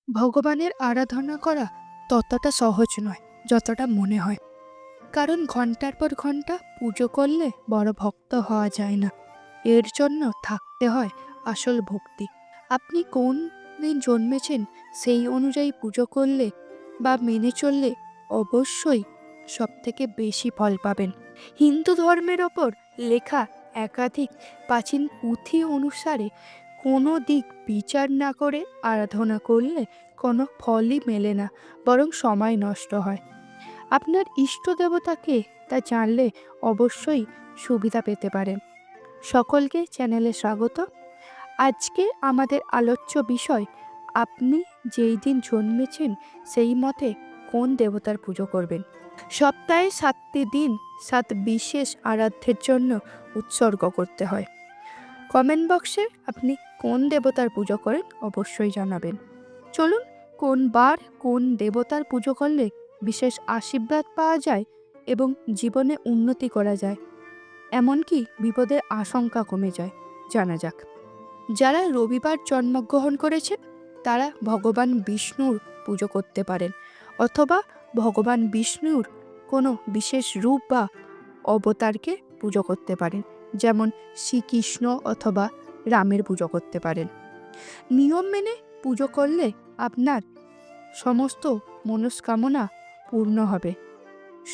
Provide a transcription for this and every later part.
ভগবানের আরাধনা করা ততটা সহজ নয় যতটা মনে হয়। কারণ ঘন্টার পর ঘন্টা পুজো করলে বড় ভক্ত হওয়া যায় না। এর জন্য থাকতে হয় আসল ভক্তি। আপনি কোন দিন জন্মেছেন সেই অনুযায়ী পুজো করলে বা মেনে চললে অবশ্যই সবথেকে বেশি ফল পাবেন। হিন্দু ধর্মের ওপর লেখা একাধিক প্রাচীন পুঁথি অনুসারে কোনো দিক বিচার না করে আরাধনা করলে কোনো ফলই মেলে না, বরং সময় নষ্ট হয়। আপনার ইষ্ট দেবতাকে তা জানলে অবশ্যই সুবিধা পেতে পারেন। সকলকে চ্যানেলে স্বাগত। আজকে আমাদের আলোচ্য বিষয়, আপনি যেই দিন জন্মেছেন সেই মতে কোন দেবতার পুজো করবেন। সপ্তাহে 7টি দিন 7 বিশেষ আরাধ্যের জন্য উৎসর্গ করতে হয়। কমেন্ট বক্সে আপনি কোন দেবতার পুজো করেন অবশ্যই জানাবেন। চলুন, কোন বার কোন দেবতার পুজো করলে বিশেষ আশীর্বাদ পাওয়া যায় এবং জীবনে উন্নতি করা যায়, এমনকি বিপদের আশঙ্কা কমে যায়, জানা যাক। যারা রবিবার জন্মগ্রহণ করেছেন তারা ভগবান বিষ্ণুর পুজো করতে পারেন, অথবা ভগবান বিষ্ণুর কোনো বিশেষ রূপ বা অবতারকে পুজো করতে পারেন, যেমন শ্রীকৃষ্ণ অথবা রামের পুজো করতে পারেন। নিয়ম মেনে পুজো করলে আপনার সমস্ত মনস্কামনা পূর্ণ হবে।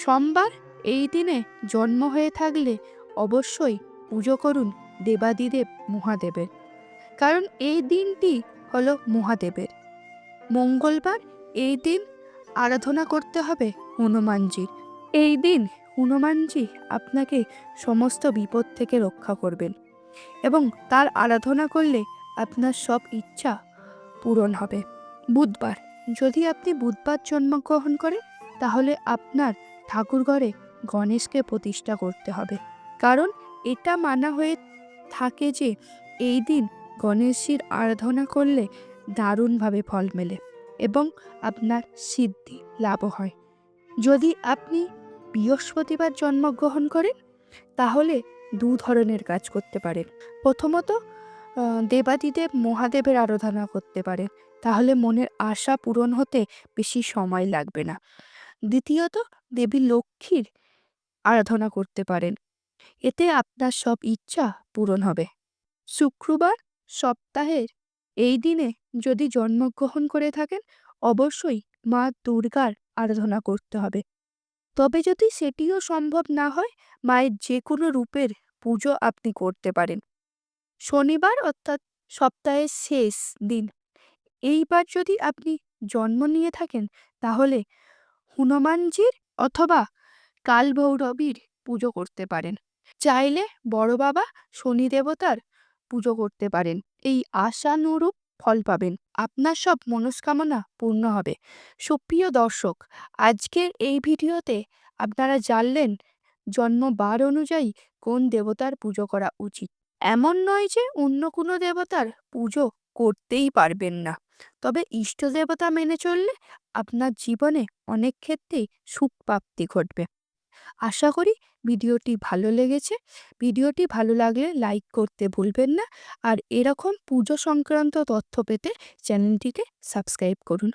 সোমবার এই দিনে জন্ম হয়ে থাকলে অবশ্যই পুজো করুন দেবাদিদেব মহাদেবের, কারণ এই দিনটি হলো মহাদেবের। মঙ্গলবার এই দিন আরাধনা করতে হবে হনুমানজির। এই দিন হনুমানজি আপনাকে সমস্ত বিপদ থেকে রক্ষা করবেন এবং তার আরাধনা করলে আপনার সব ইচ্ছা পূরণ হবে। বুধবার, যদি আপনি বুধবার জন্মগ্রহণ করেন তাহলে আপনার ঠাকুরঘরে গণেশকে প্রতিষ্ঠা করতে হবে, কারণ এটা মানা হয়ে থাকে যে এই দিন গণেশজির আরাধনা করলে দারুণভাবে ফল মেলে এবং আপনার সিদ্ধি লাভ হয়। যদি আপনি বৃহস্পতিবার জন্মগ্রহণ করেন তাহলে 2 ধরনের কাজ করতে পারেন। প্রথমত, দেবাদিদেব মহাদেবের আরাধনা করতে পারেন, তাহলে মনের আশা পূরণ হতে বেশি সময় লাগবে না। দ্বিতীয়ত, দেবী লক্ষ্মীর আরাধনা করতে পারেন, এতে আপনার সব ইচ্ছা পূরণ হবে। শুক্রবার, সপ্তাহের এই দিনে যদি জন্মগ্রহণ করে থাকেন অবশ্যই মা দুর্গার আরাধনা করতে হবে। তবে যদি সেটিও সম্ভব না হয়, মায়ের যে কোনো রূপের পুজো আপনি করতে পারেন। শনিবার, অর্থাৎ সপ্তাহের শেষ দিন, এইবার যদি আপনি জন্ম নিয়ে থাকেন তাহলে হনুমানজির অথবা কালভৈরবীর পুজো করতে পারেন। চাইলে বড় বাবা শনি দেবতার পুজো করতে পারেন। এই আশানুরূপ ফল পাবেন, আপনার সব মনস্কামনা পূর্ণ হবে। সুপ্রিয় দর্শক, আজকের এই ভিডিওতে আপনারা জানলেন জন্মবার অনুযায়ী কোন দেবতার পুজো করা উচিত। এমন নয় যে অন্য কোনো দেবতার পুজো করতেই পারবেন না, তবে ইষ্ট দেবতা মেনে চললে আপনার জীবনে অনেক ক্ষেত্রেই সুখ প্রাপ্তি ঘটবে। আশা করি ভিডিওটি ভালো লেগেছে। ভিডিওটি ভালো লাগলে লাইক করতে ভুলবেন না, আর এরকম পুজো সংক্রান্ত তথ্য পেতে চ্যানেলটিকে সাবস্ক্রাইব করুন।